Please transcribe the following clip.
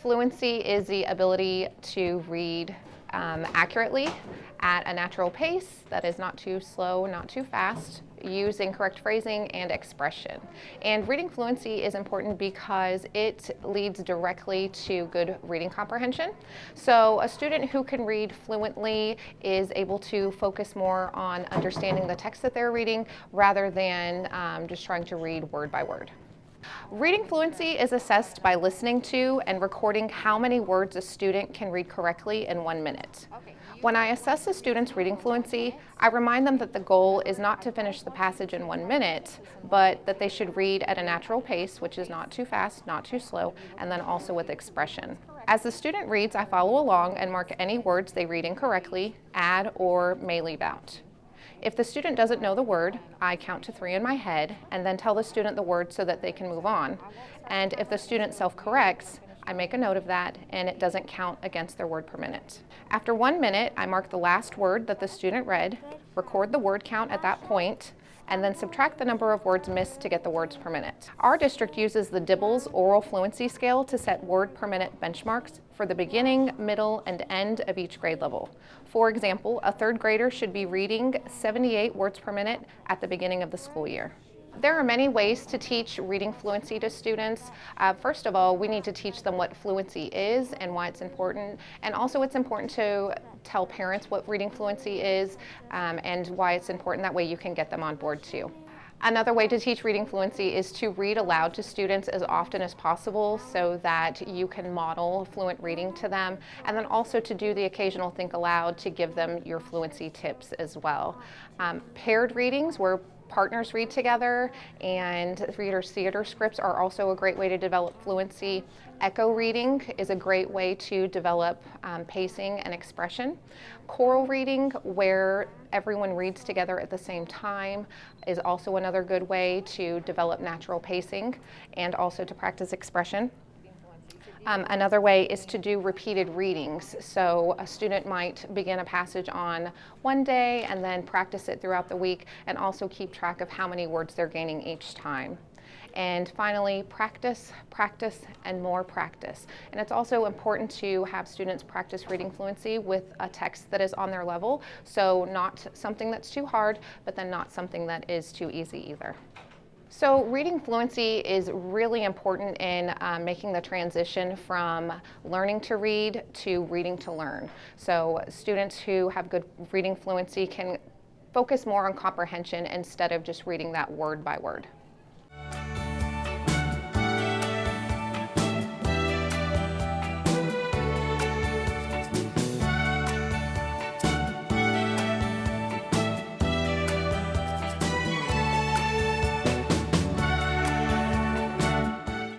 Fluency is the ability to read accurately at a natural pace that is not too slow, not too fast, using correct phrasing and expression. And reading fluency is important because it leads directly to good reading comprehension. So a student who can read fluently is able to focus more on understanding the text that they're reading rather than just trying to read word by word. Reading fluency is assessed by listening to and recording how many words a student can read correctly in 1 minute. When I assess a student's reading fluency, I remind them that the goal is not to finish the passage in 1 minute, but that they should read at a natural pace, which is not too fast, not too slow, and then also with expression. As the student reads, I follow along and mark any words they read incorrectly, add, or may leave out. If the student doesn't know the word, I count to 3 in my head and then tell the student the word so that they can move on. And if the student self-corrects, I make a note of that and it doesn't count against their word per minute. After 1 minute, I mark the last word that the student read, record the word count at that point, and then subtract the number of words missed to get the words per minute. Our district uses the Dibbles Oral Fluency Scale to set word per minute benchmarks for the beginning, middle, and end of each grade level. For example, a 3rd grader should be reading 78 words per minute at the beginning of the school year. There are many ways to teach reading fluency to students. First of all, we need to teach them what fluency is and why it's important. And also it's important to tell parents what reading fluency is and why it's important. That way you can get them on board too. Another way to teach reading fluency is to read aloud to students as often as possible so that you can model fluent reading to them, and then also to do the occasional think aloud to give them your fluency tips as well. Paired readings where partners read together and readers' theater scripts are also a great way to develop fluency. Echo reading is a great way to develop pacing and expression. Choral reading, where everyone reads together at the same time, is also another good way to develop natural pacing and also to practice expression. Another way is to do repeated readings. So a student might begin a passage on one day and then practice it throughout the week and also keep track of how many words they're gaining each time. And finally, practice, practice, and more practice. And it's also important to have students practice reading fluency with a text that is on their level. So not something that's too hard, but then not something that is too easy either. So reading fluency is really important in making the transition from learning to read to reading to learn. So students who have good reading fluency can focus more on comprehension instead of just reading that word by word.